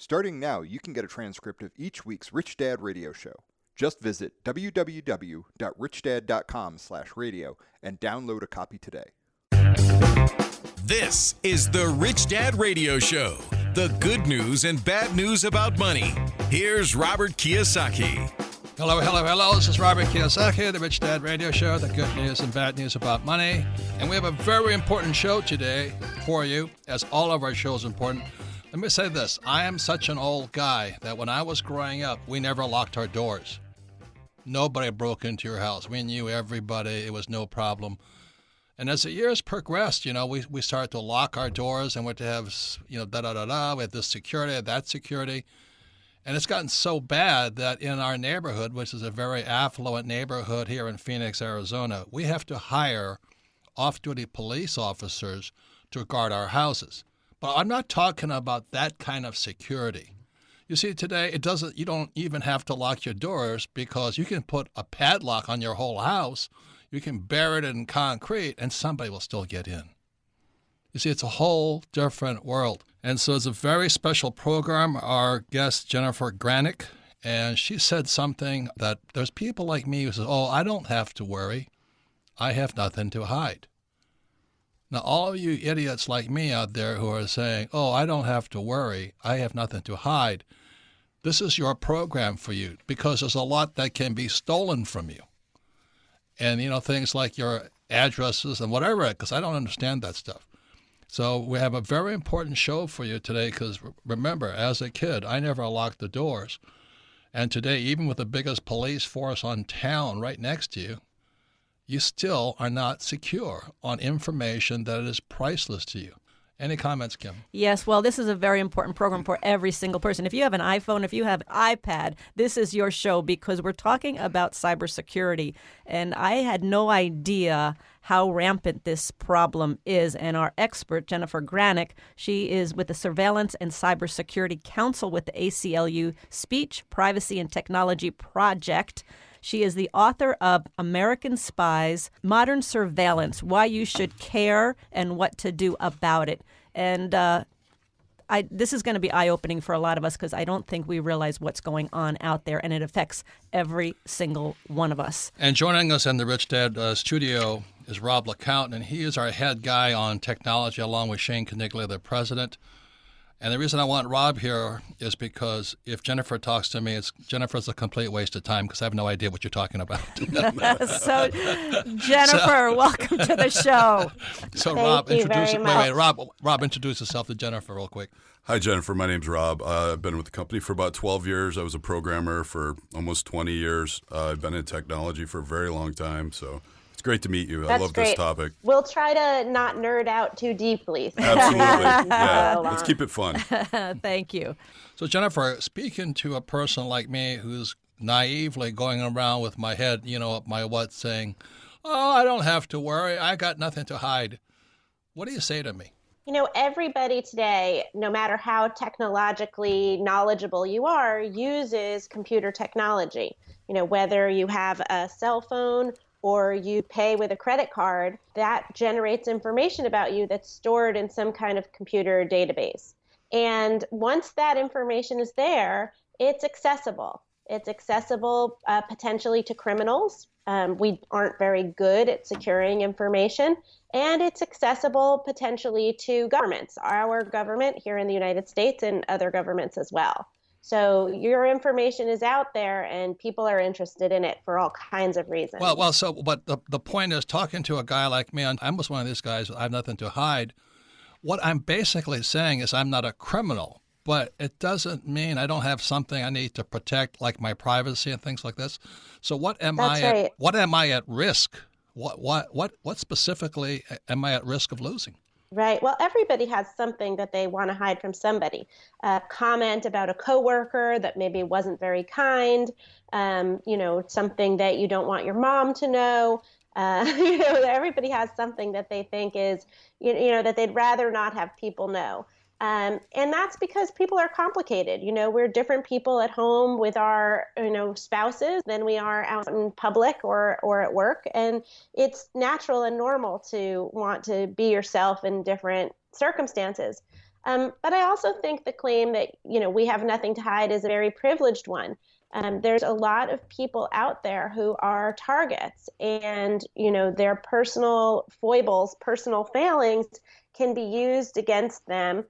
Starting now, you can get a transcript of each week's Rich Dad Radio Show. Just visit www.richdad.com/radio and download a copy today. This is the Rich Dad Radio Show, the good news and bad news about money. Here's Robert Kiyosaki. Hello. This is Robert Kiyosaki, the Rich Dad Radio Show, the good news and bad news about money. And we have a very important show today for you, as all of our shows are important. Let me say this. I am such an old guy that when I was growing up, we never locked our doors. Nobody broke into your house. We knew everybody. It was no problem. And as the years progressed, we started to lock our doors and we had to have, we had this security, that security. And it's gotten so bad that in our neighborhood, which is a very affluent neighborhood here in Phoenix, Arizona, we have to hire off-duty police officers to guard our houses. But I'm not talking about that kind of security. You see, today you don't even have to lock your doors because you can put a padlock on your whole house. You can bury it in concrete and somebody will still get in. You see, it's a whole different world. And so it's a very special program. Our guest, Jennifer Granick, and she said something that there's people like me who say, I don't have to worry. I have nothing to hide. Now, all of you idiots like me out there who are saying, I don't have to worry, I have nothing to hide, this is your program for you because there's a lot that can be stolen from you. And, things like your addresses and whatever, because I don't understand that stuff. So we have a very important show for you today because, remember, as a kid, I never locked the doors. And today, even with the biggest police force on town right next to you, you still are not secure on information that is priceless to you. Any comments, Kim? Yes, well, this is a very important program for every single person. If you have an iPhone, if you have an iPad, this is your show because we're talking about cybersecurity. And I had no idea how rampant this problem is. And our expert, Jennifer Granick, she is with the Surveillance and Cybersecurity Council with the ACLU Speech, Privacy, and Technology Project. She is the author of American Spies, Modern Surveillance, Why You Should Care and What to Do About It. And this is going to be eye-opening for a lot of us because I don't think we realize what's going on out there, and it affects every single one of us. And joining us in the Rich Dad studio is Robb, Lecount, and he is our head guy on technology along with Shane Coniglia, the president. And the reason I want Robb here is because if Jennifer talks to me, Jennifer's a complete waste of time because I have no idea what you're talking about. So, Jennifer, welcome to the show. So, Robb, Robb, introduce yourself to Jennifer real quick. Hi, Jennifer. My name's Robb. I've been with the company for about 12 years. I was a programmer for almost 20 years. I've been in technology for a very long time, so it's great to meet you. I love this topic. We'll try to not nerd out too deeply. So Absolutely. Yeah. Let's keep it fun. Thank you. So, Jennifer, speaking to a person like me who's naively going around with my head, up my what, saying, I don't have to worry. I got nothing to hide. What do you say to me? Everybody today, no matter how technologically knowledgeable you are, uses computer technology. Whether you have a cell phone or you pay with a credit card, that generates information about you that's stored in some kind of computer database. And once that information is there, it's accessible. It's accessible potentially to criminals. We aren't very good at securing information. And it's accessible potentially to governments, our government here in the United States and other governments as well. So your information is out there, and people are interested in it for all kinds of reasons. But the point is, talking to a guy like me, I'm just one of these guys, I have nothing to hide. What I'm basically saying is I'm not a criminal, but it doesn't mean I don't have something I need to protect, like my privacy and things like this. So what am I at risk? What specifically am I at risk of losing? Right. Well, everybody has something that they want to hide from somebody. A comment about a coworker that maybe wasn't very kind, something that you don't want your mom to know. Everybody has something that they think is, that they'd rather not have people know. And that's because people are complicated. We're different people at home with our, spouses than we are out in public or at work. And it's natural and normal to want to be yourself in different circumstances. But I also think the claim that, we have nothing to hide is a very privileged one. There's a lot of people out there who are targets, and, their personal foibles, personal failings can be used against them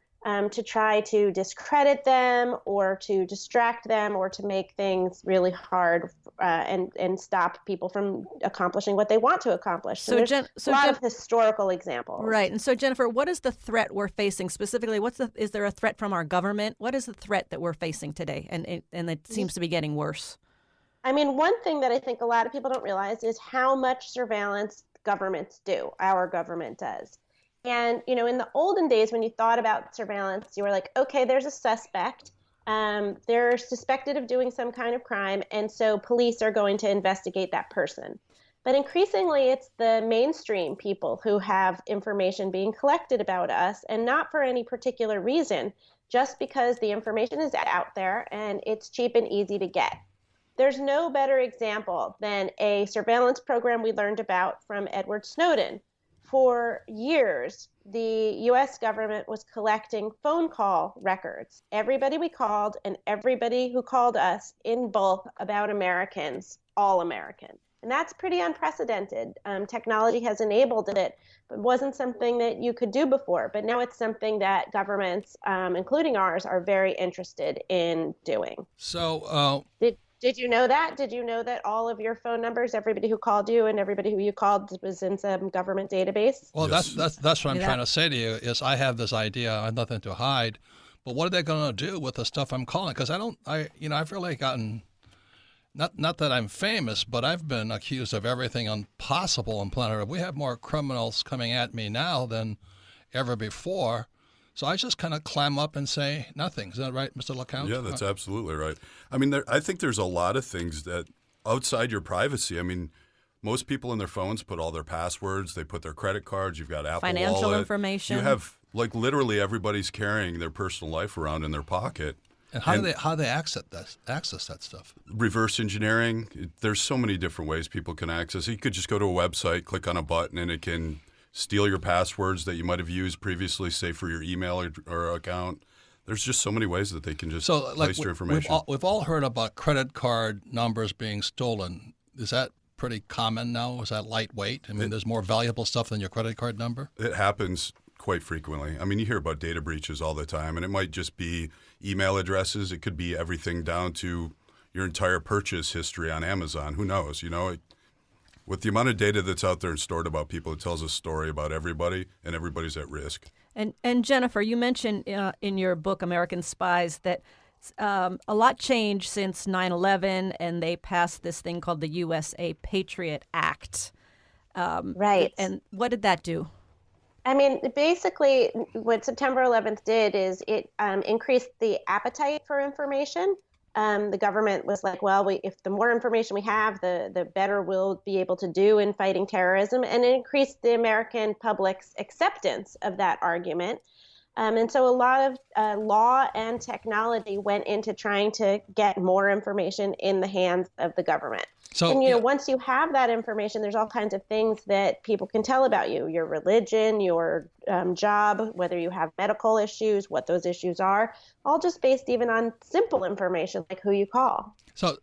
to try to discredit them or to distract them or to make things really hard and stop people from accomplishing what they want to accomplish. So there's a lot of historical examples. Right. And so, Jennifer, what is the threat we're facing specifically? Is there a threat from our government? What is the threat that we're facing today? And it seems to be getting worse. I mean, one thing that I think a lot of people don't realize is how much surveillance governments do, our government does. And, in the olden days, when you thought about surveillance, you were like, okay, there's a suspect. They're suspected of doing some kind of crime. And so police are going to investigate that person. But increasingly, it's the mainstream people who have information being collected about us, and not for any particular reason, just because the information is out there and it's cheap and easy to get. There's no better example than a surveillance program we learned about from Edward Snowden. For years, the U.S. government was collecting phone call records. Everybody we called and everybody who called us in bulk about Americans, all American. And that's pretty unprecedented. Technology has enabled it, but it wasn't something that you could do before. But now it's something that governments, including ours, are very interested in doing. So Did you know that? Did you know that all of your phone numbers, everybody who called you and everybody who you called was in some government database? Well, yes. that's what I'm trying to say to you is I have this idea. I have nothing to hide. But what are they going to do with the stuff I'm calling? Because I've really gotten, not that I'm famous, but I've been accused of everything impossible on planet Earth. We have more criminals coming at me now than ever before. So I just kind of clam up and say nothing. Is that right, Mr. Lecount? Yeah, that's absolutely right. I mean, I think there's a lot of things that outside your privacy. I mean, most people in their phones put all their passwords. They put their credit cards. You've got Apple financial Wallet. Information. You have literally everybody's carrying their personal life around in their pocket. And how do they access that stuff? Reverse engineering. There's so many different ways people can access it. You could just go to a website, click on a button, and it can steal your passwords that you might have used previously, say for your email or account. There's just so many ways that they can just place your information. We've all heard about credit card numbers being stolen. Is that pretty common now? Is that lightweight? I mean, there's more valuable stuff than your credit card number? It happens quite frequently. I mean, you hear about data breaches all the time, and it might just be email addresses. It could be everything down to your entire purchase history on Amazon. Who knows? With the amount of data that's out there and stored about people, it tells a story about everybody, and everybody's at risk. And Jennifer, you mentioned in your book, American Spies, that a lot changed since 9/11, and they passed this thing called the USA Patriot Act. Right. And what did that do? I mean, basically, what September 11th did is it increased the appetite for information. The government was like, well, if the more information we have, the better we'll be able to do in fighting terrorism. And it increased the American public's acceptance of that argument. And so a lot of law and technology went into trying to get more information in the hands of the government. So, and, once you have that information, there's all kinds of things that people can tell about you, your religion, your job, whether you have medical issues, what those issues are, all just based even on simple information like who you call. So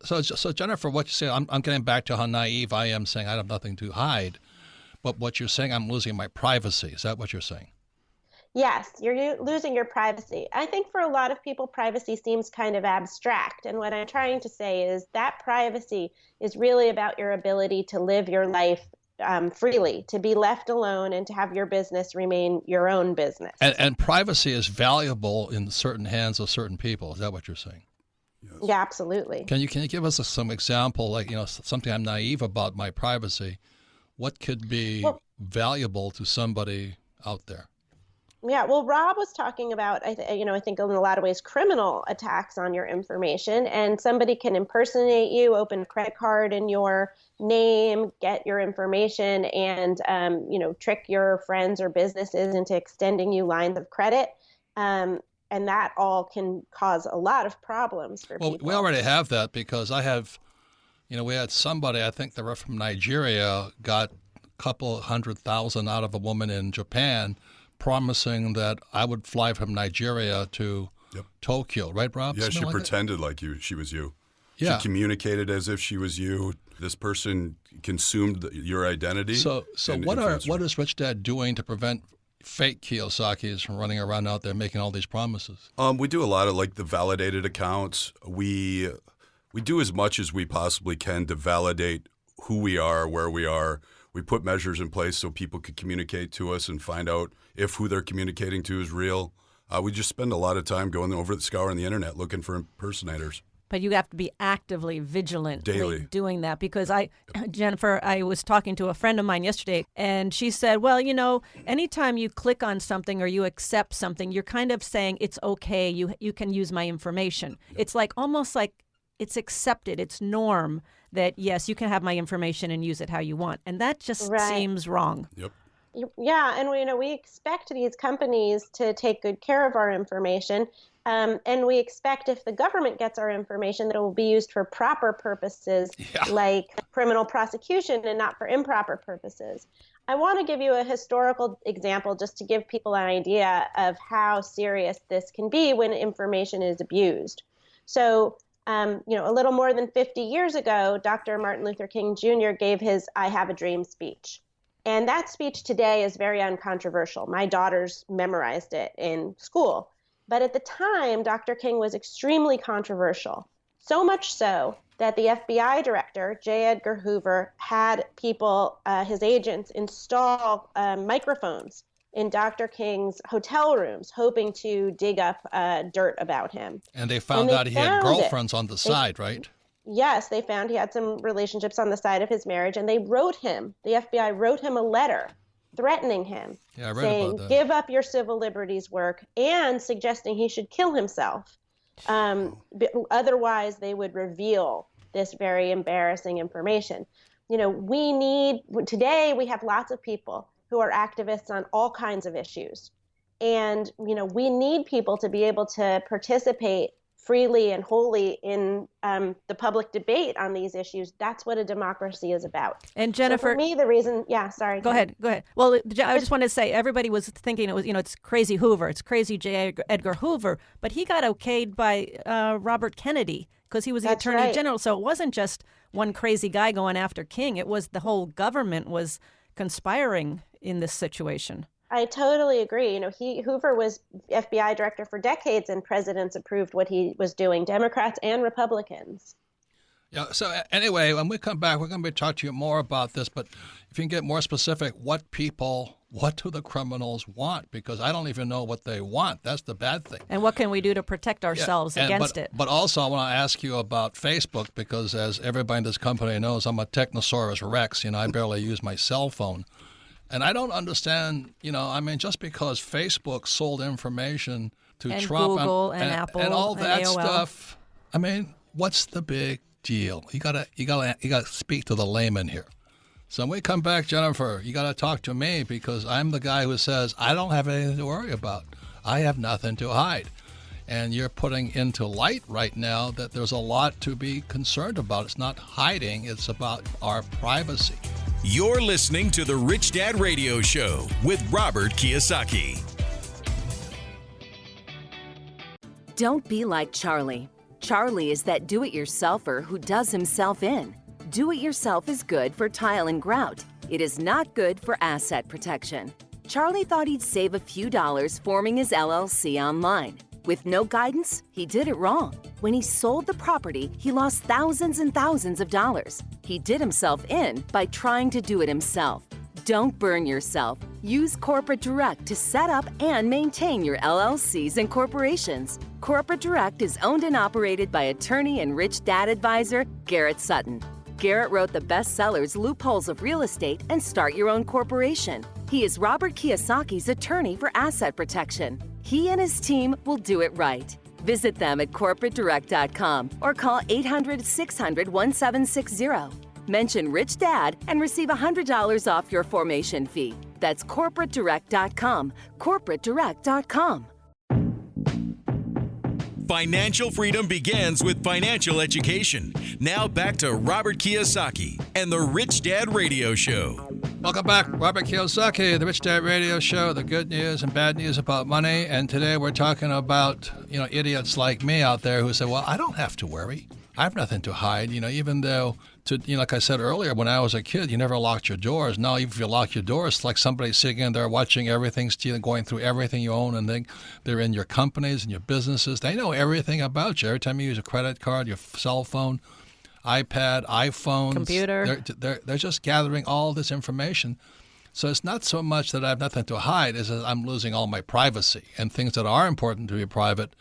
Jennifer, what you say, I'm getting back to how naive I am saying I have nothing to hide. But what you're saying, I'm losing my privacy. Is that what you're saying? Yes, you're losing your privacy. I think for a lot of people, privacy seems kind of abstract. And what I'm trying to say is that privacy is really about your ability to live your life freely, to be left alone and to have your business remain your own business. And privacy is valuable in certain hands of certain people. Is that what you're saying? Yes. Yeah, absolutely. Can you give us some example, like, something I'm naive about my privacy? What could be valuable to somebody out there? Yeah, well, Robb was talking about, I think in a lot of ways, criminal attacks on your information. And somebody can impersonate you, open a credit card in your name, get your information, and, trick your friends or businesses into extending you lines of credit. And that all can cause a lot of problems for people. Well, we already have that because we had somebody, I think they were from Nigeria, got a couple 100,000 out of a woman in Japan promising that I would fly from Nigeria to Tokyo, right, Rob? Yeah, Something she like that? pretended like she was you. Yeah. She communicated as if she was you. This person consumed your identity. So and what influenced her. is Rich Dad doing to prevent fake Kiyosakis from running around out there making all these promises? We do a lot of like the validated accounts. We do as much as we possibly can to validate who we are, where we are. We put measures in place so people could communicate to us and find out if who they're communicating to is real. We just spend a lot of time going over scouring the internet looking for impersonators. But you have to be actively vigilant Daily. doing that, because Jennifer, I was talking to a friend of mine yesterday, and she said, well, anytime you click on something or you accept something, you're kind of saying it's okay, you can use my information. It's like almost like it's accepted, it's norm that, yes, you can have my information and use it how you want. And that just seems wrong. Yep. Yeah, and we expect these companies to take good care of our information, and we expect if the government gets our information that it will be used for proper purposes, like criminal prosecution, and not for improper purposes. I want to give you a historical example just to give people an idea of how serious this can be when information is abused. So, a little more than 50 years ago, Dr. Martin Luther King Jr. gave his I Have a Dream speech. And that speech today is very uncontroversial. My daughters memorized it in school. But at the time, Dr. King was extremely controversial. So much so that the FBI director, J. Edgar Hoover, had people, his agents, install microphones in Dr. King's hotel rooms, hoping to dig up dirt about him. And they found out he had girlfriends on the side, right? Yes, they found he had some relationships on the side of his marriage, and they wrote him, the FBI wrote him a letter threatening him, saying, give up your civil liberties work, and suggesting he should kill himself. Otherwise, they would reveal this very embarrassing information. Today we have lots of people who are activists on all kinds of issues. And, we need people to be able to participate freely and wholly in the public debate on these issues. That's what a democracy is about. And Jennifer, so for me, the reason, sorry. Go ahead. Well, I just wanted to say, everybody was thinking it was, it's crazy Hoover, it's crazy J. Edgar Hoover, but he got okayed by Robert Kennedy because he was the Attorney General. So it wasn't just one crazy guy going after King. It was the whole government was conspiring in this situation. I totally agree. Hoover was FBI director for decades, and presidents approved what he was doing, Democrats and Republicans. Yeah. So anyway, when we come back, we're going to be talking to you more about this. But if you can get more specific, what do the criminals want? Because I don't even know what they want. That's the bad thing. And what can we do to protect ourselves against it? But also, I want to ask you about Facebook, because as everybody in this company knows, I'm a Technosaurus Rex. I barely use my cell phone. And I don't understand, just because Facebook sold information to and Trump Google and Apple and all that AOL. stuff, what's the big deal? You gotta speak to the layman here. So when we come back, Jennifer, you gotta talk to me, because I'm the guy who says I don't have anything to worry about. I have nothing to hide. And you're putting into light right now that there's a lot to be concerned about. It's not hiding, it's about our privacy. You're listening to the Rich Dad Radio Show with Robert Kiyosaki. Don't be like Charlie. Charlie is that do-it-yourselfer who does himself in. Do-it-yourself is good for tile and grout. It is not good for asset protection. Charlie thought he'd save a few dollars forming his LLC online. With no guidance, he did it wrong. When he sold the property, he lost thousands and thousands of dollars. He did himself in by trying to do it himself. Don't burn yourself. Use Corporate Direct to set up and maintain your LLCs and corporations. Corporate Direct is owned and operated by attorney and rich dad advisor Garrett Sutton. Garrett wrote the bestsellers Loopholes of Real Estate and Start Your Own Corporation. He is Robert Kiyosaki's attorney for asset protection. He and his team will do it right. Visit them at corporatedirect.com or call 800-600-1760. Mention Rich Dad and receive $100 off your formation fee. That's corporatedirect.com. corporatedirect.com. Financial freedom begins with financial education. Now back to Robert Kiyosaki and the Rich Dad Radio Show. Welcome back. Robert Kiyosaki, the Rich Dad Radio Show, the good news and bad news about money. And today we're talking about, idiots like me out there who say, well, I don't have to worry. I have nothing to hide, even though, like I said earlier, when I was a kid, you never locked your doors. Now, if you lock your doors, it's like somebody sitting in there watching everything, stealing, going through everything you own, and they're in your companies and your businesses. They know everything about you. Every time you use a credit card, your cell phone, iPad, iPhones, computer. They're just gathering all this information. So it's not so much that I have nothing to hide, as I'm losing all my privacy, and things that are important to be private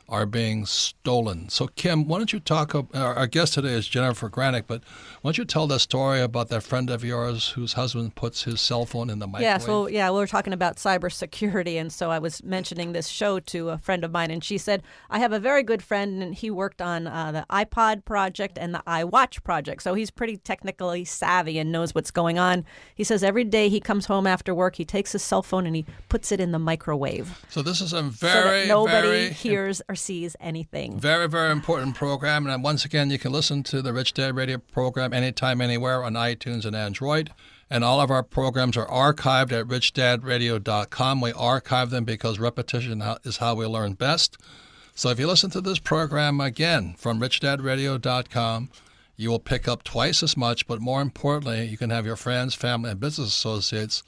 are being stolen. So, Kim, why don't you talk? Our guest today is Jennifer Granick, but why don't you tell the story about that friend of yours whose husband puts his cell phone in the microwave? We were talking about cybersecurity, and so I was mentioning this show to a friend of mine, and she said, I have a very good friend, and he worked on the iPod project and the iWatch project, so he's pretty technically savvy and knows what's going on. He says every day he comes home after work, he takes his cell phone and he puts it in the microwave. So this is a so that nobody hears or sees anything. Very, very important program. And once again, you can listen to the Rich Dad Radio program anytime, anywhere on iTunes and Android. And all of our programs are archived at richdadradio.com. We archive them because repetition is how we learn best. So if you listen to this program again from richdadradio.com, you will pick up twice as much, but more importantly, you can have your friends, family, and business associates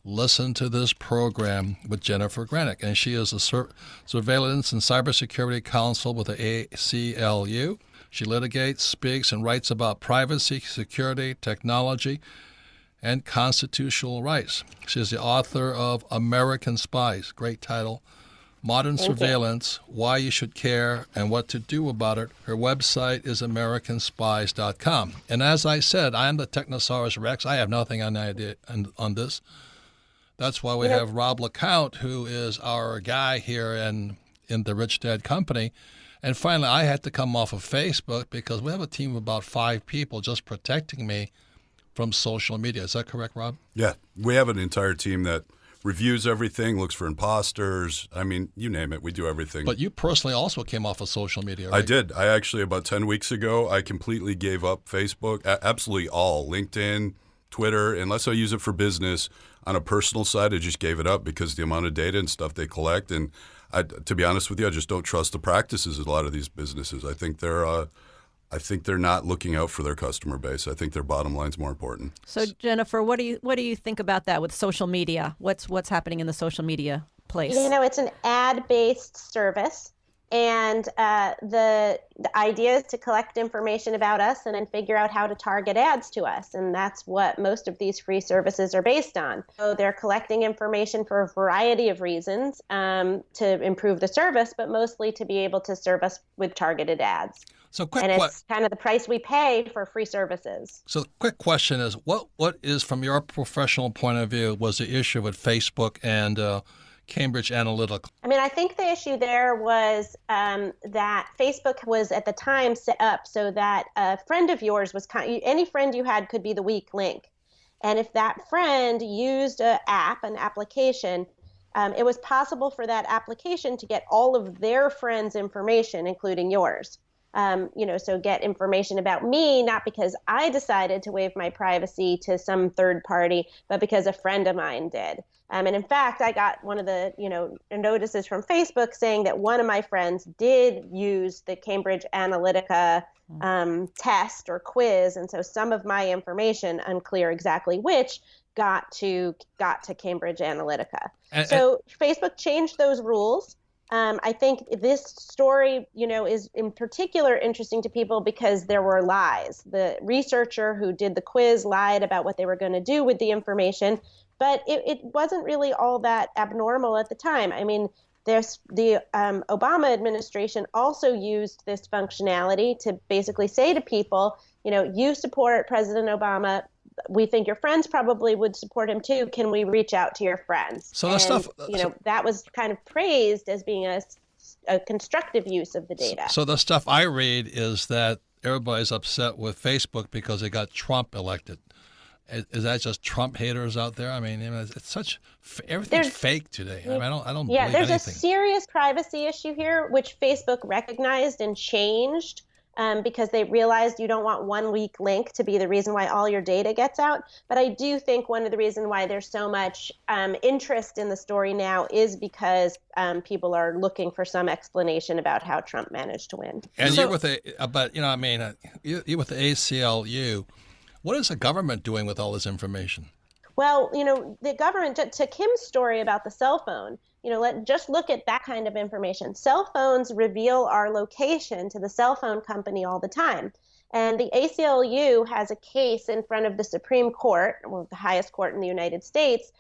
listen to this program with Jennifer Granick. And she is a surveillance and cybersecurity counsel with the ACLU. She litigates, speaks, and writes about privacy, security, technology, and constitutional rights. She is the author of American Spies, great title, Modern Surveillance, Why You Should Care, and What to Do About It. Her website is americanspies.com. And as I said, I am the Technosaurus Rex. I have nothing on this. That's why we have Robb Lecount, who is our guy here in the Rich Dad Company. And finally, I had to come off of Facebook because we have a team of about 5 people just protecting me from social media. Is that correct, Robb? Yeah. We have an entire team that reviews everything, looks for imposters. I mean, you name it. We do everything. But you personally also came off of social media, right? I did. I actually, about 10 weeks ago, I completely gave up Facebook, absolutely all, LinkedIn, Twitter, unless I use it for business. On a personal side, I just gave it up because the amount of data and stuff they collect. And to be honest with you, I just don't trust the practices of a lot of these businesses. I think they're not looking out for their customer base. I think their bottom line's more important. So, Jennifer, what do you think about that with social media? What's happening in the social media place? It's an ad-based service. And the idea is to collect information about us and then figure out how to target ads to us. And that's what most of these free services are based on. So they're collecting information for a variety of reasons to improve the service, but mostly to be able to serve us with targeted ads. So it's kind of the price we pay for free services. So the quick question is, what is, from your professional point of view, was the issue with Facebook and Cambridge Analytica? I mean, I think the issue there was that Facebook was at the time set up so that a friend of yours was any friend you had could be the weak link. And if that friend used an application, it was possible for that application to get all of their friends' information, including yours. So get information about me, not because I decided to waive my privacy to some third party, but because a friend of mine did. And in fact, I got one of the, notices from Facebook saying that one of my friends did use the Cambridge Analytica test or quiz. And so some of my information, unclear exactly which, got to Cambridge Analytica. So Facebook changed those rules. I think this story, is in particular interesting to people because there were lies. The researcher who did the quiz lied about what they were going to do with the information, but it wasn't really all that abnormal at the time. I mean, the Obama administration also used this functionality to basically say to people, you support President Obama. We think your friends probably would support him too. Can we reach out to your friends? So that was kind of praised as being a constructive use of the data. So the stuff I read is that everybody's upset with Facebook because they got Trump elected. Is that just Trump haters out there? I mean, it's everything's fake today. I don't believe there's anything. a serious privacy issue here, which Facebook recognized and changed because they realized you don't want one weak link to be the reason why all your data gets out. But I do think one of the reasons why there's so much interest in the story now is because people are looking for some explanation about how Trump managed to win. And you're with you're with the ACLU. What is the government doing with all this information? Well, the government, to Kim's story about the cell phone, just look at that kind of information. Cell phones reveal our location to the cell phone company all the time. And the ACLU has a case in front of the Supreme Court, well, the highest court in the United States,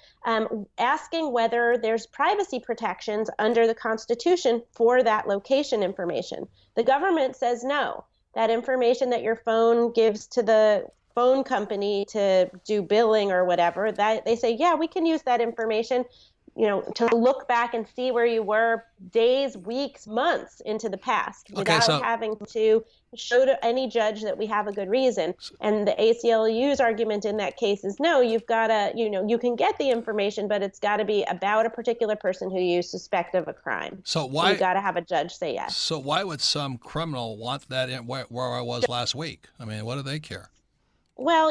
asking whether there's privacy protections under the Constitution for that location information. The government says no. That information that your phone gives to the phone company to do billing or whatever, that they say, yeah, we can use that information, to look back and see where you were days, weeks, months into the past without having to show to any judge that we have a good reason. And the ACLU's argument in that case is no, you've got to, you can get the information, but it's got to be about a particular person who you suspect of a crime. So why? You got to have a judge say yes. So why would some criminal want that in where I was last week? I mean, what do they care? Well,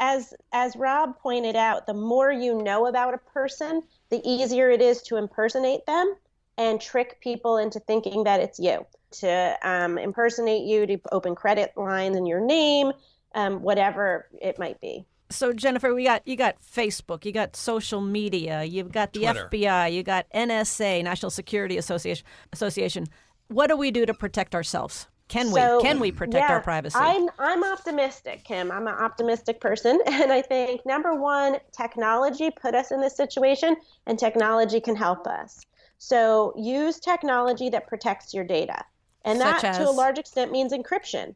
as Robb pointed out, the more you know about a person, the easier it is to impersonate them and trick people into thinking that it's you, to impersonate you, to open credit lines in your name, whatever it might be. So Jennifer, you got Facebook, you got social media, you've got the Twitter. FBI, you got NSA, National Security Association. What do we do to protect ourselves? Can we protect our privacy? I'm optimistic, Kim. I'm an optimistic person. And I think, number one, technology put us in this situation, and technology can help us. So use technology that protects your data. And that, to a large extent, means encryption.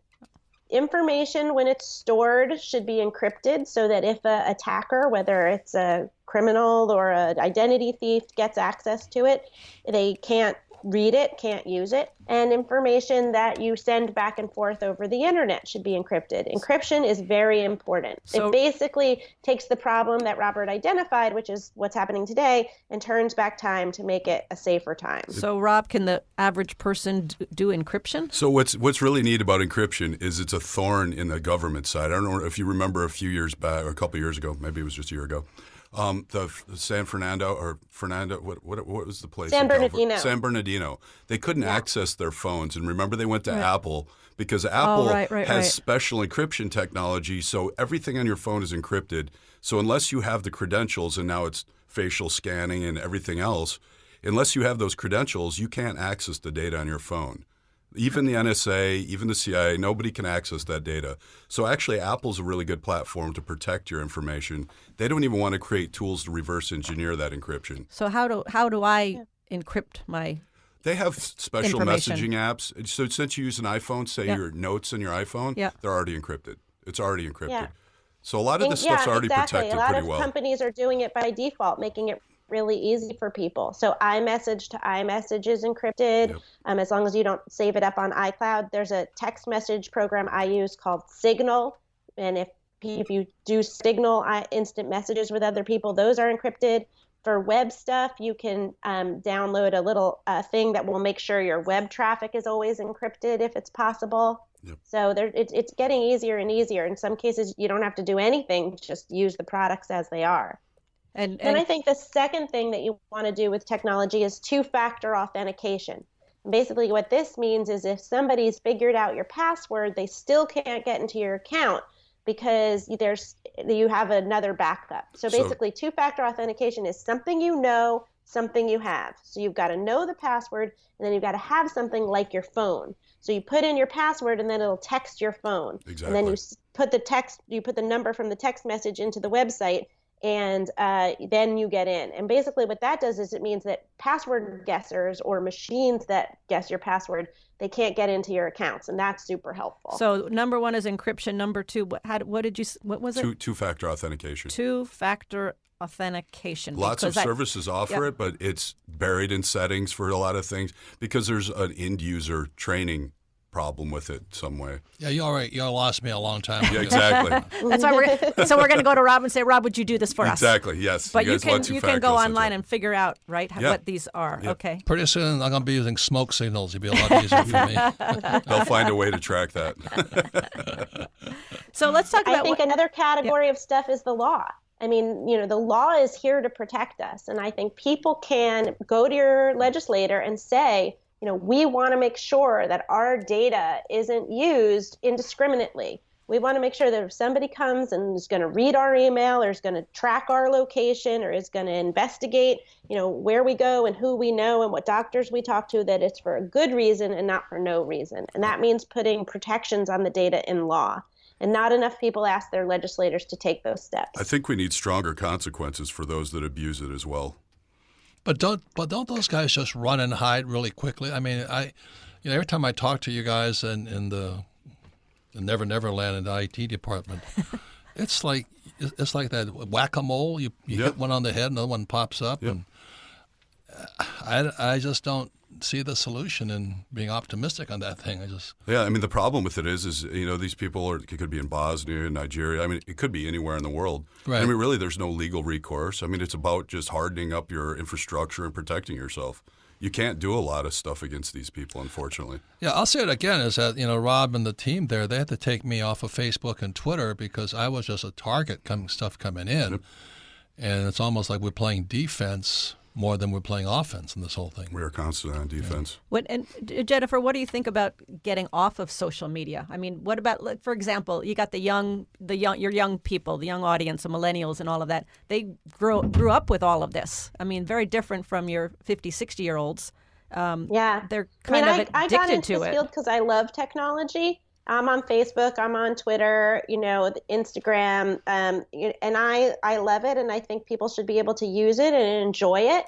Information, when it's stored, should be encrypted so that if an attacker, whether it's a criminal or an identity thief, gets access to it, they can't read it, can't use it. And information that you send back and forth over the internet should be encrypted. Encryption is very important. It basically takes the problem that Robert identified, which is what's happening today, and turns back time to make it a safer time. So, Rob, can the average person do encryption? So what's really neat about encryption is it's a thorn in the government side. I don't know if you remember a few years back, or a couple of years ago, maybe it was just a year ago, the San Fernando, what was the place? San Bernardino. They couldn't access their phones. And remember, they went to Apple because Apple has special encryption technology. So everything on your phone is encrypted. So unless you have the credentials, and now it's facial scanning and everything else, unless you have those credentials, you can't access the data on your phone. Even the NSA, even the CIA, nobody can access that data. So actually, Apple's a really good platform to protect your information. They don't even want to create tools to reverse engineer that encryption. So how do I encrypt my They have special information? messaging apps. So since you use an iPhone, say your notes in your iPhone, they're already encrypted. It's already encrypted. Yeah. So a lot of this stuff's already protected A lot pretty of well. companies are doing it by default, making it really easy for people. So iMessage to iMessage is encrypted. As long as you don't save it up on iCloud. There's a text message program I use called Signal. And if you do Signal instant messages with other people, those are encrypted. For web stuff, you can download a little thing that will make sure your web traffic is always encrypted if it's possible. So it's getting easier and easier. In some cases, you don't have to do anything, just use the products as they are. And I think the second thing that you want to do with technology is two-factor authentication. Basically, what this means is if somebody's figured out your password, they still can't get into your account because you have another backup. So basically, two-factor authentication is something you know, something you have. So you've got to know the password, and then you've got to have something like your phone. So you put in your password, and then it'll text your phone. Exactly. And then you put the number from the text message into the website, and then you get in. And basically what that does is it means that password guessers or machines that guess your password, they can't get into your accounts, and that's super helpful. So number one is encryption. Number two, what was it? Two-factor authentication. Two-factor authentication. Lots of services offer it, but it's buried in settings for a lot of things because there's an end user training problem with it some way. Yeah, you lost me a long time ago. Yeah, exactly. That's why we're going to go to Rob and say, Rob, would you do this for us? Exactly, yes. But you guys want can to go factor online this and figure out, right, what these are. Yep. Okay. Pretty soon I'm going to be using smoke signals. It'll be a lot easier for me. They'll find a way to track that. So let's talk about I think another category of stuff is the law. I mean, the law is here to protect us. And I think people can go to your legislator and say, we want to make sure that our data isn't used indiscriminately. We want to make sure that if somebody comes and is going to read our email or is going to track our location or is going to investigate, where we go and who we know and what doctors we talk to, that it's for a good reason and not for no reason. And that means putting protections on the data in law. And not enough people ask their legislators to take those steps. I think we need stronger consequences for those that abuse it as well. But don't those guys just run and hide really quickly? I mean, every time I talk to you guys in the Never Never Land in the IT department, it's like that whack-a-mole. You hit one on the head, another one pops up, and I just don't see the solution in being optimistic on that thing. I mean, the problem with it is these people it could be in Bosnia, Nigeria. I mean, it could be anywhere in the world. Right. I mean, really, there's no legal recourse. I mean, it's about just hardening up your infrastructure and protecting yourself. You can't do a lot of stuff against these people, unfortunately. Yeah, I'll say it again, is that, Rob and the team there, they had to take me off of Facebook and Twitter because I was just a target stuff coming in. Yep. And it's almost like we're playing defense more than we're playing offense in this whole thing. We are constantly on defense. And Jennifer, what do you think about getting off of social media? I mean, what about, for example, you got your young people, the young audience, the millennials and all of that. They grew up with all of this. I mean, very different from your 50, 60-year-olds. They're kind of addicted to it. I got into this field because I love technology. I'm on Facebook, I'm on Twitter, Instagram, and I love it, and I think people should be able to use it and enjoy it.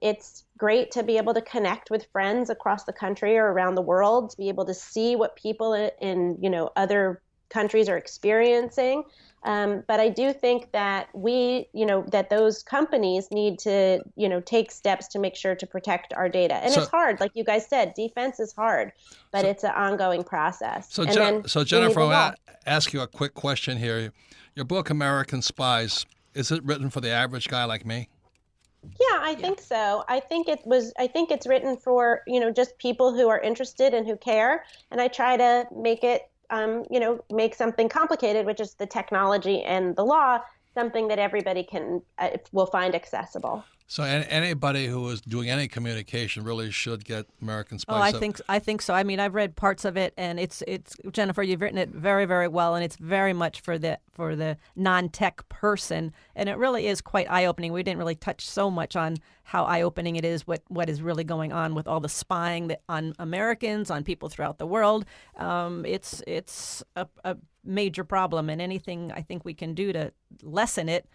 It's great to be able to connect with friends across the country or around the world, to be able to see what people in other countries are experiencing. But I do think that that those companies need to, take steps to make sure to protect our data. And it's hard. Like you guys said, defense is hard, but it's an ongoing process. So Jennifer, I'll ask you a quick question here. Your book, American Spies, is it written for the average guy like me? Yeah, I think so. I think it's written for, just people who are interested and who care. And I try to make it make something complicated, which is the technology and the law, something that everybody will find accessible. So anybody who is doing any communication really should get American Spies. I think so. I mean, I've read parts of it, and it's Jennifer, you've written it very, very well, and it's very much for the non-tech person, and it really is quite eye-opening. We didn't really touch so much on how eye-opening it is, what is really going on with all the spying on Americans, on people throughout the world. It's a major problem, and anything I think we can do to lessen it,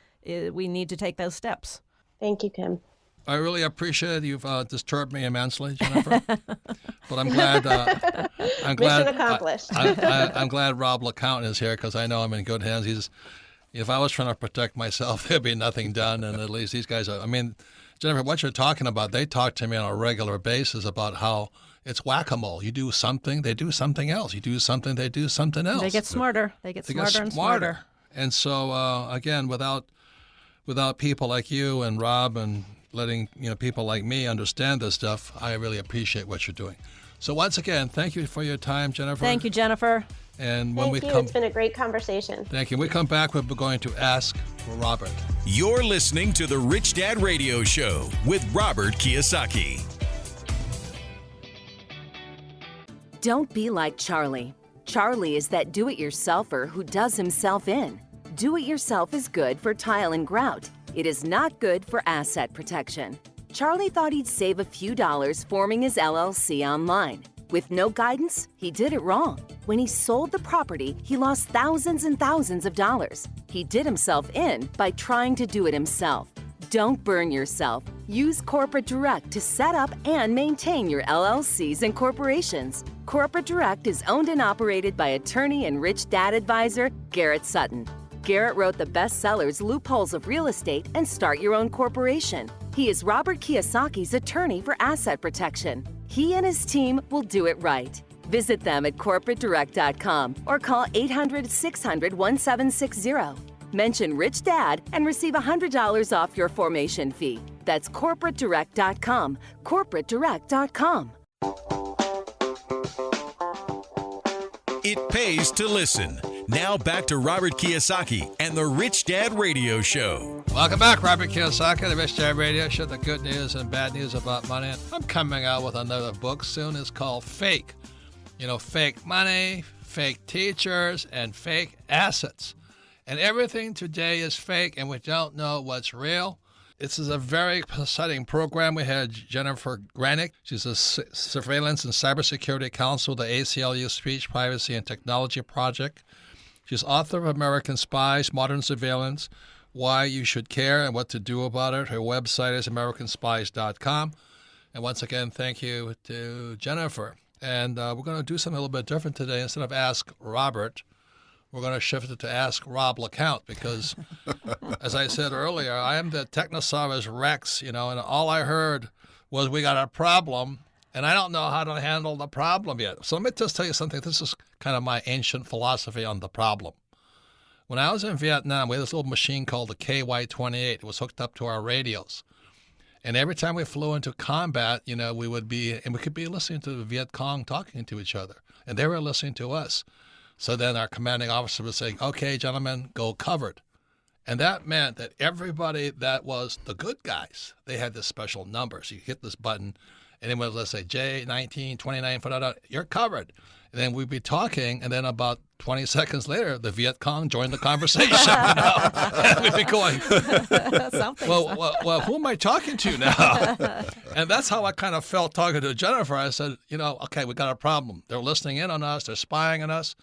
we need to take those steps. Thank you, Kim. I really appreciate it. You've disturbed me immensely, Jennifer. But I'm glad. Mission accomplished. I'm glad Robb Lecount is here because I know I'm in good hands. If I was trying to protect myself, there'd be nothing done. And at least these guys are. I mean, Jennifer, what you're talking about, they talk to me on a regular basis about how it's whack-a-mole. You do something, they do something else. You do something, they do something else. They get smarter. They get smarter and smarter. And so, again, without people like you and Rob and letting people like me understand this stuff, I really appreciate what you're doing. So once again, thank you for your time, Jennifer. Thank you, Jennifer. And when it's been a great conversation. Thank you. When we come back, we're going to ask for Robert. You're listening to the Rich Dad Radio Show with Robert Kiyosaki. Don't be like Charlie. Charlie is that do-it-yourselfer who does himself in. Do-it-yourself is good for tile and grout. It is not good for asset protection. Charlie thought he'd save a few dollars forming his LLC online. With no guidance, he did it wrong. When he sold the property, he lost thousands and thousands of dollars. He did himself in by trying to do it himself. Don't burn yourself. Use Corporate Direct to set up and maintain your LLCs and corporations. Corporate Direct is owned and operated by attorney and rich dad advisor Garrett Sutton. Garrett wrote the bestsellers Loopholes of Real Estate and Start Your Own Corporation. He is Robert Kiyosaki's attorney for asset protection. He and his team will do it right. Visit them at corporatedirect.com or call 800-600-1760. Mention Rich Dad and receive $100 off your formation fee. That's corporatedirect.com. corporatedirect.com. It pays to listen. Now back to Robert Kiyosaki and the Rich Dad Radio Show. Welcome back, Robert Kiyosaki, the Rich Dad Radio Show, the good news and bad news about money. I'm coming out with another book soon. It's called Fake. Fake money, fake teachers, and fake assets. And everything today is fake, and we don't know what's real. This is a very exciting program. We had Jennifer Granick. She's a Surveillance and Cybersecurity Counsel with the ACLU Speech, Privacy, and Technology Project. She's author of American Spies, Modern Surveillance, Why You Should Care and What to Do About It. Her website is americanspies.com. And once again, thank you to Jennifer. And we're going to do something a little bit different today. Instead of Ask Robert, we're going to shift it to Ask Robb Lecount because, as I said earlier, I am the Technosaurus Rex, and all I heard was we got a problem, and I don't know how to handle the problem yet. So let me just tell you something. This is kind of my ancient philosophy on the problem. When I was in Vietnam, we had this little machine called the KY-28. It was hooked up to our radios. And every time we flew into combat, we could be listening to the Viet Cong talking to each other, and they were listening to us. So then our commanding officer was saying, okay, gentlemen, go covered. And that meant that everybody that was the good guys, they had this special number. So you hit this button, and then let's say J1929, you're covered. And then we'd be talking, and then about 20 seconds later, the Viet Cong joined the conversation. And we'd be going, well, who am I talking to now? And that's how I kind of felt talking to Jennifer. I said, okay, we got a problem. They're listening in on us. They're spying on us.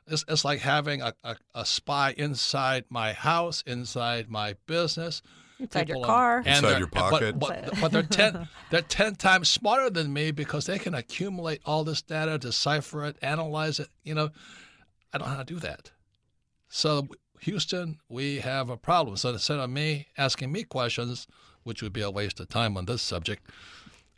It's like having a spy inside my house, inside my business. Inside your car. Inside your pocket. But they're 10 times smarter than me because they can accumulate all this data, decipher it, analyze it. I don't know how to do that. So, Houston, we have a problem. So instead of me asking me questions, which would be a waste of time on this subject,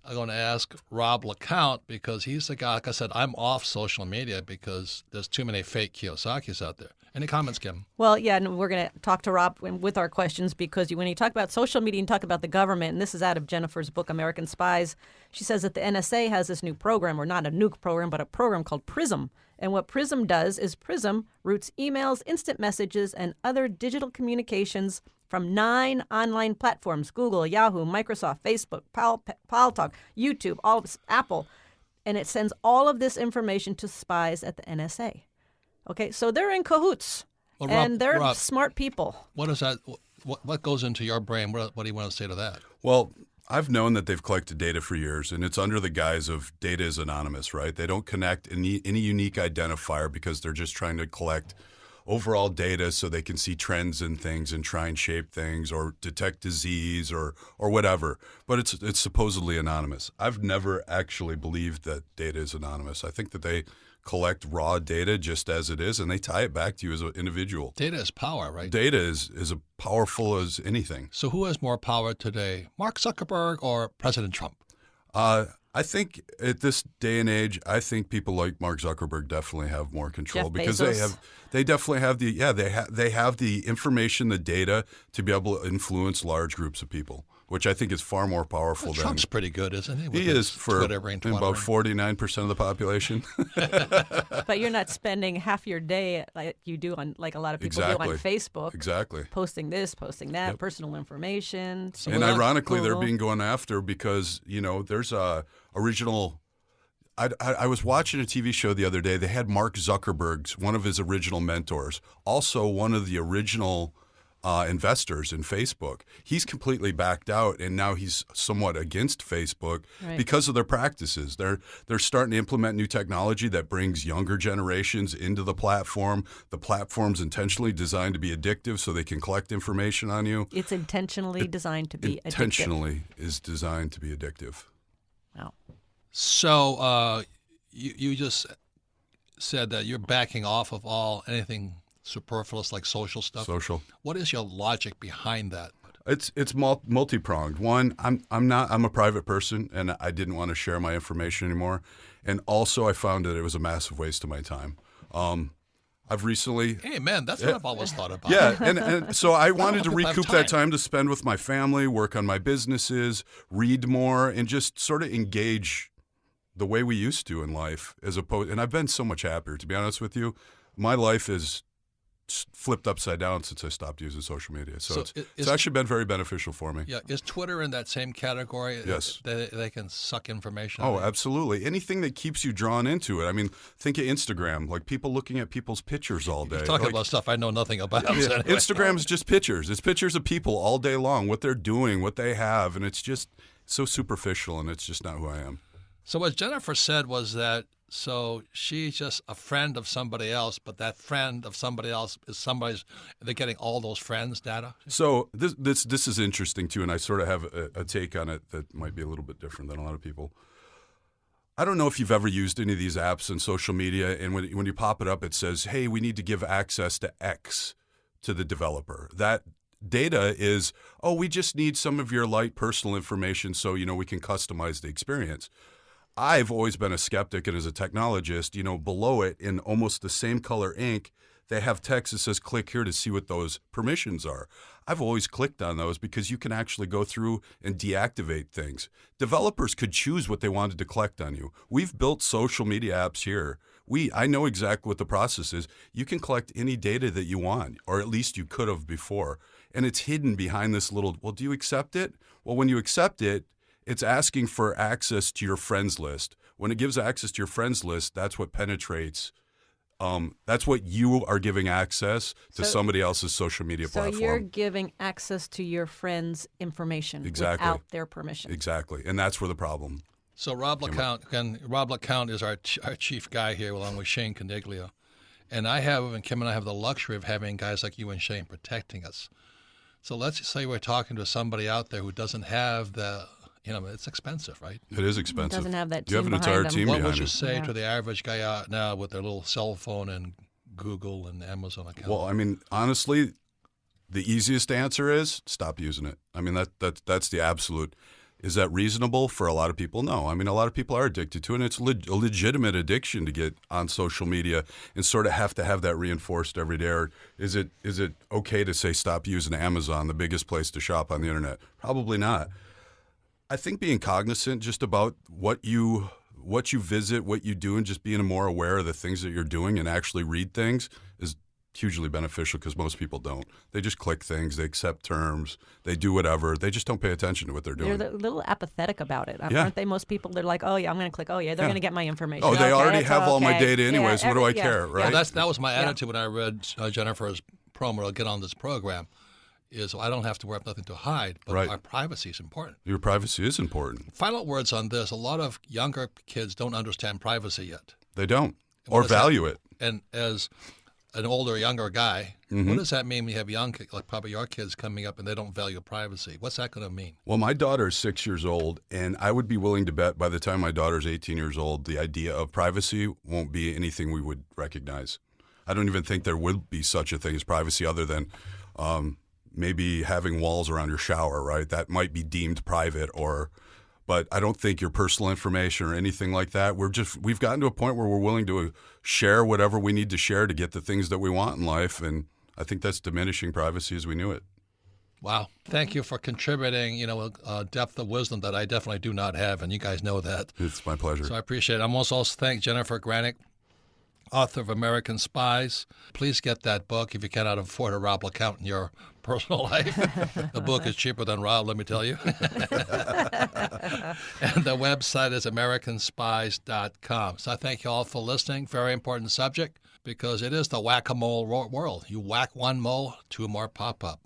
I'm going to ask Robb Lecount because he's the guy. Like I said, I'm off social media because there's too many fake Kiyosakis out there. Any comments, Kim? Well, yeah, and we're going to talk to Robb with our questions because when you talk about social media and talk about the government, and this is out of Jennifer's book, American Spies, she says that the NSA has this new program, or not a new program, but a program called PRISM. And what PRISM does is PRISM routes emails, instant messages, and other digital communications from 9 online platforms: Google, Yahoo, Microsoft, Facebook, Paltalk, YouTube, Apple. And it sends all of this information to spies at the NSA. Okay, so they're in cahoots, and they're Robb, smart people. What is that? What goes into your brain? What do you want to say to that? Well, I've known that they've collected data for years, and it's under the guise of data is anonymous, right? They don't connect any unique identifier because they're just trying to collect overall data so they can see trends in things and try and shape things or detect disease or whatever. But it's supposedly anonymous. I've never actually believed that data is anonymous. I think that they collect raw data just as it is, and they tie it back to you as an individual. Data is power, right? Data is as powerful as anything. So who has more power today, Mark Zuckerberg or President Trump? I think at this day and age, I think people like Mark Zuckerberg definitely have more control Jeff because Bezos. they definitely have they have the information, the data to be able to influence large groups of people, which I think is far more powerful Well, than Trump's pretty good, isn't he? With he his is for Twitter and about Twittering. 49% of the population. But you're not spending half your day like you do on, like a lot of people do on Facebook. Exactly. Posting this, posting that, personal information. And ironically, they're Google. being gone after because, there's a original. I was watching a TV show the other day. They had Mark Zuckerberg's, one of his original mentors, also one of the original investors in Facebook. He's completely backed out, and now he's somewhat against Facebook because of their practices. They're starting to implement new technology that brings younger generations into the platform. The platform's intentionally designed to be addictive so they can collect information on you. It's intentionally designed to be Intentionally is designed to be addictive. Wow. So you just said that you're backing off of anything superfluous like social stuff. Social. What is your logic behind that? It's multi-pronged. One, I'm a private person, and I didn't want to share my information anymore. And also, I found that it was a massive waste of my time. I've recently... Hey, man, that's what I've always thought about. Yeah, and so I wanted to People have recoup that time to spend with my family, work on my businesses, read more, and just sort of engage the way we used to in life. And I've been so much happier, to be honest with you. My life is flipped upside down since I stopped using social media. So it's actually been very beneficial for me. Yeah, is Twitter in that same category? Yes. They can suck information. Oh, absolutely. Anything that keeps you drawn into it. I mean, think of Instagram, like people looking at people's pictures all day. You're talking about stuff I know nothing about. Yeah, anyway. Instagram's just pictures. It's pictures of people all day long, what they're doing, what they have, and it's just so superficial, and it's just not who I am. So what Jennifer said was that she's just a friend of somebody else, but that friend of somebody else is they're getting all those friends' data? So this is interesting, too, and I sort of have a take on it that might be a little bit different than a lot of people. I don't know if you've ever used any of these apps on social media, and when you pop it up, it says, hey, we need to give access to X to the developer. That data is, we just need some of your light personal information so, we can customize the experience. I've always been a skeptic, and as a technologist, below it in almost the same color ink, they have text that says click here to see what those permissions are. I've always clicked on those because you can actually go through and deactivate things. Developers could choose what they wanted to collect on you. We've built social media apps here. I know exactly what the process is. You can collect any data that you want, or at least you could have before. And it's hidden behind this little, do you accept it? Well, when you accept it, it's asking for access to your friends list. When it gives access to your friends list, that's what penetrates. That's what you are giving access to somebody else's social media platform. So you're giving access to your friends' information without their permission. Exactly, and that's where the problem. So Robb Lecount is our chief guy here, along with Shane Coniglia. And Kim and I have the luxury of having guys like you and Shane protecting us. So let's say we're talking to somebody out there who doesn't have it's expensive, right? It is expensive. Doesn't have that you team have an entire behind team them. What behind would you it. say to the average guy out now with their little cell phone and Google and Amazon account? Well, I mean, honestly, the easiest answer is stop using it. I mean, that's the absolute. Is that reasonable for a lot of people? No. I mean, a lot of people are addicted to it, and it's a legitimate addiction to get on social media and sort of have to have that reinforced every day. Or is it okay to say stop using Amazon, the biggest place to shop on the internet? Probably not. I think being cognizant just about what you visit, what you do, and just being more aware of the things that you're doing and actually read things is hugely beneficial because most people don't. They just click things, they accept terms, they do whatever. They just don't pay attention to what they're doing. They're a little apathetic about it. Yeah. Aren't they? Most people, they're like, oh, yeah, I'm going to click. Oh, yeah, they're going to get my information. Oh, they already it's have all my okay. data anyways. What do I care, right? Well, that was my attitude when I read Jennifer's promo to get on this program. Is I don't have to worry about nothing to hide, but Right. our privacy is important. Your privacy is important. Final words on this. A lot of younger kids don't understand privacy yet. They don't. What Or does that- value it. And as an older, younger guy, what does that mean when you have young kids, like probably your kids coming up and they don't value privacy? What's that going to mean? Well, my daughter is 6 years old, and I would be willing to bet by the time my daughter's 18 years old, the idea of privacy won't be anything we would recognize. I don't even think there would be such a thing as privacy other than maybe having walls around your shower, right? That might be deemed private, but I don't think your personal information or anything like that. We've gotten to a point where we're willing to share whatever we need to share to get the things that we want in life, and I think that's diminishing privacy as we knew it. Wow. Thank you for contributing, a depth of wisdom that I definitely do not have, and you guys know that. It's my pleasure. So I appreciate it. I'm also thank Jennifer Granick, author of American Spies. Please get that book if you cannot afford a Robb Lecount in your personal life. The book is cheaper than Robb, let me tell you. And the website is americanspies.com. So I thank you all for listening. Very important subject because it is the whack-a-mole world. You whack one mole, two more pop up.